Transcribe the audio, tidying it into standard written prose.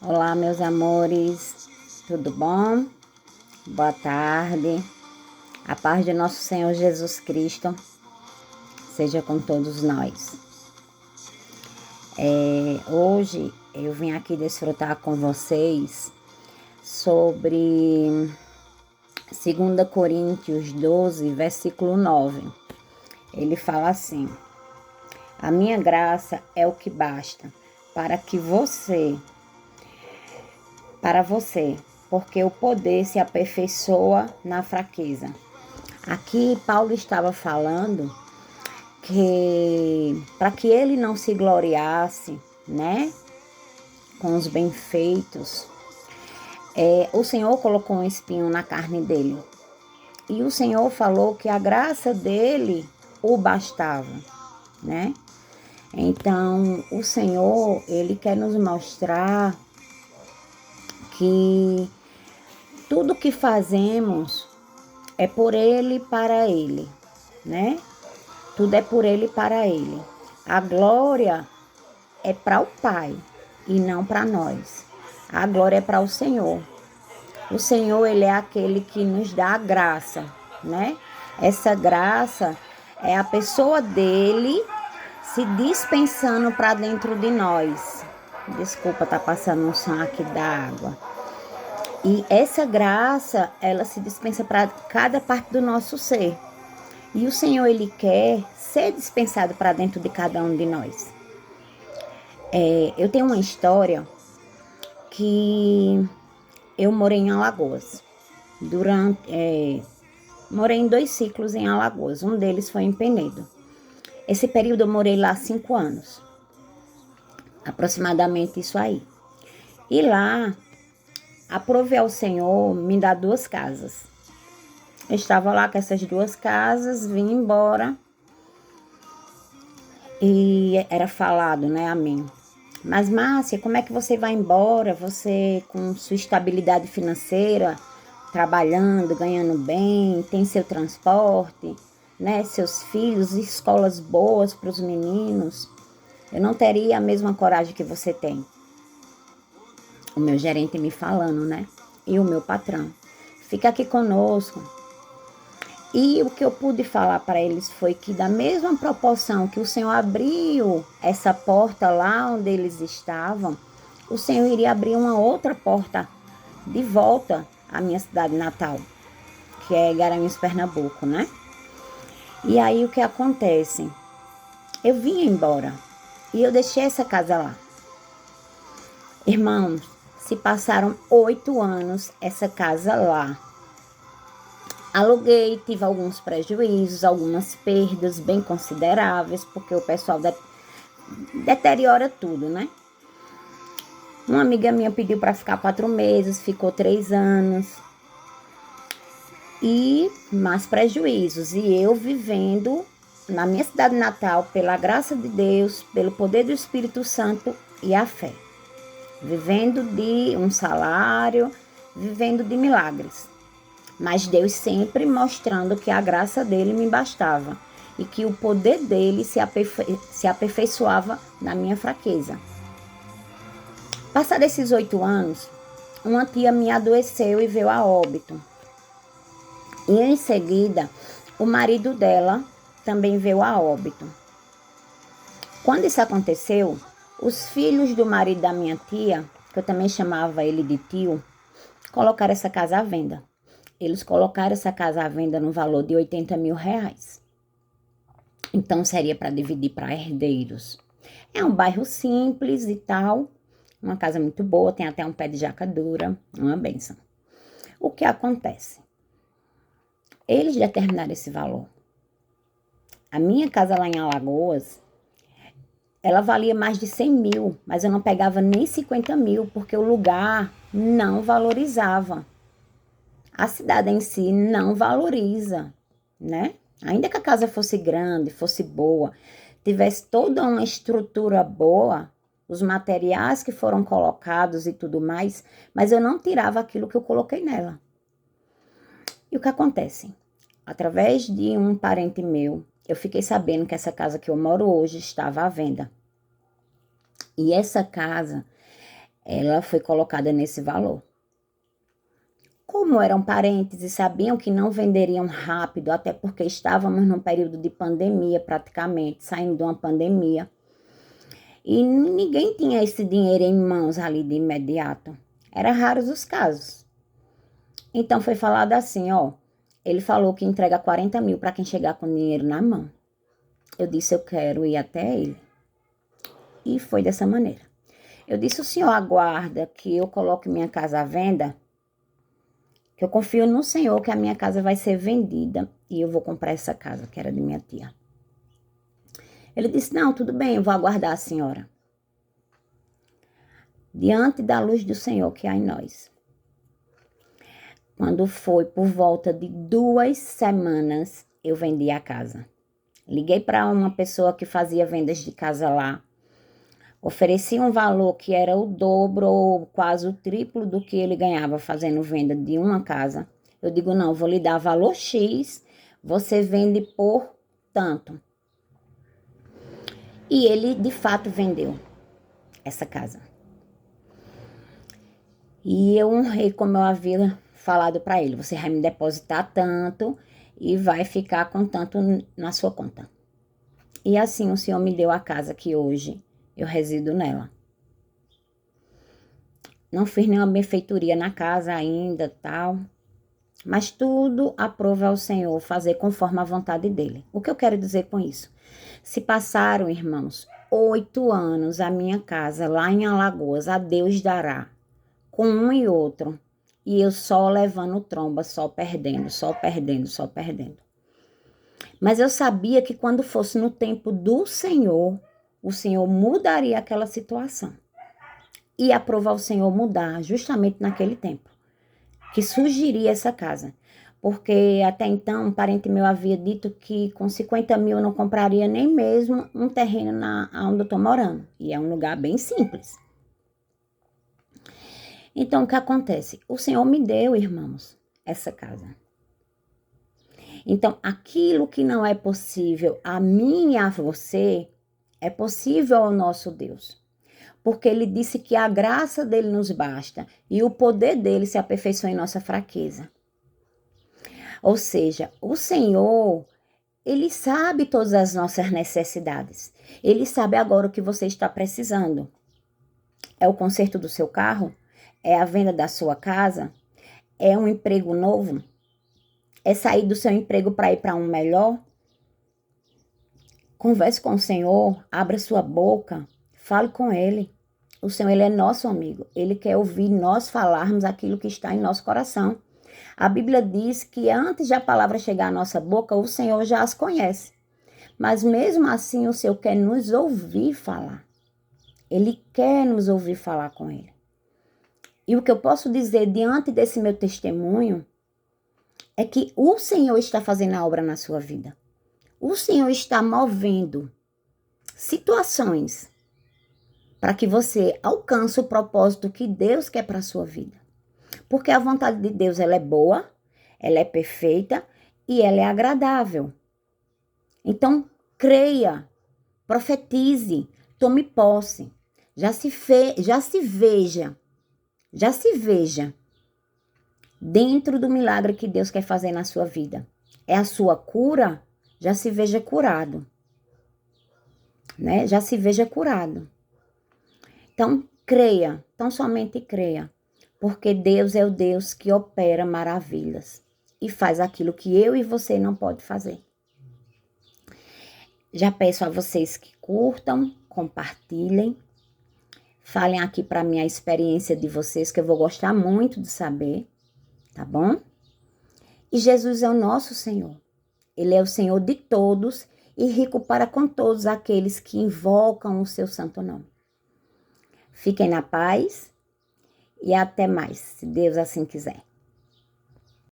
Olá, meus amores, tudo bom? Boa tarde. A paz de nosso Senhor Jesus Cristo seja com todos nós. Hoje eu vim aqui desfrutar com vocês sobre 2 Coríntios 12, versículo 9. Ele fala assim: a minha graça é o que basta para você, porque o poder se aperfeiçoa na fraqueza. Aqui Paulo estava falando que para que ele não se gloriasse, né, com os bem-feitos, o Senhor colocou um espinho na carne dele. E o Senhor falou que a graça dele o bastava, né? Então, o Senhor, ele quer nos mostrar que tudo que fazemos é por ele e para ele, né? Tudo é por ele e para ele. A glória é para o Pai e não para nós. A glória é para o Senhor. O Senhor, ele é aquele que nos dá a graça, né? Essa graça é a pessoa dele se dispensando para dentro de nós. Desculpa, tá passando um som aqui da água. E essa graça, ela se dispensa para cada parte do nosso ser. E o Senhor, ele quer ser dispensado para dentro de cada um de nós. Eu tenho uma história que eu morei em Alagoas. Morei em 2 ciclos em Alagoas. Um deles foi em Penedo. Esse período eu morei lá 5 anos. Aproximadamente isso aí. E lá, aprovei ao Senhor me dar 2 casas. Eu estava lá com essas 2 casas, vim embora. E era falado, né, a mim: mas Márcia, como é que você vai embora? Você com sua estabilidade financeira, trabalhando, ganhando bem, tem seu transporte, né, seus filhos, escolas boas para os meninos. Eu não teria a mesma coragem que você tem. O meu gerente me falando, né? E o meu patrão: fica aqui conosco. E o que eu pude falar para eles foi que, da mesma proporção que o Senhor abriu essa porta lá onde eles estavam, o Senhor iria abrir uma outra porta de volta à minha cidade natal, que é Garanhuns, Pernambuco, né? E aí o que acontece? Eu vim embora e eu deixei essa casa lá. Irmãos, se passaram 8 anos essa casa lá. Aluguei, tive alguns prejuízos, algumas perdas bem consideráveis, porque o pessoal deteriora tudo, né? Uma amiga minha pediu para ficar 4 meses, ficou 3 anos. E mais prejuízos. E eu vivendo na minha cidade natal, pela graça de Deus, pelo poder do Espírito Santo e a fé. Vivendo de um salário, vivendo de milagres. Mas Deus sempre mostrando que a graça dele me bastava e que o poder dele se aperfeiçoava na minha fraqueza. Passados esses 8 anos, uma tia minha adoeceu e veio a óbito. E em seguida, o marido dela também veio a óbito. Quando isso aconteceu, os filhos do marido da minha tia, que eu também chamava ele de tio, colocaram essa casa à venda. Eles colocaram essa casa à venda no valor de 80 mil reais. Então, seria para dividir para herdeiros. É um bairro simples e tal, uma casa muito boa, tem até um pé de jaca dura, uma bênção. O que acontece? Eles determinaram esse valor. A minha casa lá em Alagoas, ela valia mais de 100 mil, mas eu não pegava nem 50 mil, porque o lugar não valorizava. A cidade em si não valoriza, né? Ainda que a casa fosse grande, fosse boa, tivesse toda uma estrutura boa, os materiais que foram colocados e tudo mais, mas eu não tirava aquilo que eu coloquei nela. E o que acontece? Através de um parente meu, eu fiquei sabendo que essa casa que eu moro hoje estava à venda. E essa casa, ela foi colocada nesse valor. Como eram parentes e sabiam que não venderiam rápido, até porque estávamos num período de pandemia praticamente, saindo de uma pandemia, e ninguém tinha esse dinheiro em mãos ali de imediato. Eram raros os casos. Então foi falado assim, ó, ele falou que entrega 40 mil para quem chegar com dinheiro na mão. Eu disse, eu quero ir até ele. E foi dessa maneira. Eu disse, o senhor aguarda que eu coloque minha casa à venda? Que eu confio no Senhor que a minha casa vai ser vendida e eu vou comprar essa casa, que era de minha tia. Ele disse, não, tudo bem, eu vou aguardar a senhora. Diante da luz do Senhor que há em nós. Quando foi por volta de 2 semanas, eu vendi a casa. Liguei para uma pessoa que fazia vendas de casa lá. Ofereci um valor que era o dobro ou quase o triplo do que ele ganhava fazendo venda de uma casa. Eu digo, não, vou lhe dar valor X, você vende por tanto. E ele, de fato, vendeu essa casa. E eu honrei como eu havia falado para ele. Você vai me depositar tanto e vai ficar com tanto na sua conta. E assim o Senhor me deu a casa que hoje eu resido nela. Não fiz nenhuma benfeitoria na casa ainda, tal. Mas tudo aprova ao Senhor fazer conforme a vontade dele. O que eu quero dizer com isso? Se passaram, irmãos, 8 anos a minha casa lá em Alagoas, a Deus dará, com um e outro. E eu só levando tromba, só perdendo, só perdendo, só perdendo. Mas eu sabia que quando fosse no tempo do Senhor, o Senhor mudaria aquela situação. E aprovar o Senhor mudar justamente naquele tempo que surgiria essa casa. Porque até então um parente meu havia dito que com 50 mil eu não compraria nem mesmo um terreno onde eu estou morando. E é um lugar bem simples. Então o que acontece? O Senhor me deu, irmãos, essa casa. Então aquilo que não é possível a mim e a você, é possível ao nosso Deus. Porque ele disse que a graça dele nos basta e o poder dele se aperfeiçoa em nossa fraqueza. Ou seja, o Senhor, ele sabe todas as nossas necessidades. Ele sabe agora o que você está precisando. É o conserto do seu carro? É a venda da sua casa? É um emprego novo? É sair do seu emprego para ir para um melhor? Converse com o Senhor, abra sua boca, fale com Ele. O Senhor, Ele é nosso amigo. Ele quer ouvir nós falarmos aquilo que está em nosso coração. A Bíblia diz que antes de a palavra chegar à nossa boca, o Senhor já as conhece. Mas mesmo assim, o Senhor quer nos ouvir falar. Ele quer nos ouvir falar com Ele. E o que eu posso dizer diante desse meu testemunho é que o Senhor está fazendo a obra na sua vida. O Senhor está movendo situações para que você alcance o propósito que Deus quer para a sua vida. Porque a vontade de Deus, ela é boa, ela é perfeita e ela é agradável. Então, creia, profetize, tome posse. Já se veja dentro do milagre que Deus quer fazer na sua vida. É a sua cura, já se veja curado. Né? Já se veja curado. Então, creia, tão somente creia, porque Deus é o Deus que opera maravilhas e faz aquilo que eu e você não pode fazer. Já peço a vocês que curtam, compartilhem, falem aqui para mim a experiência de vocês, que eu vou gostar muito de saber, tá bom? E Jesus é o nosso Senhor. Ele é o Senhor de todos e rico para com todos aqueles que invocam o seu santo nome. Fiquem na paz e até mais, se Deus assim quiser.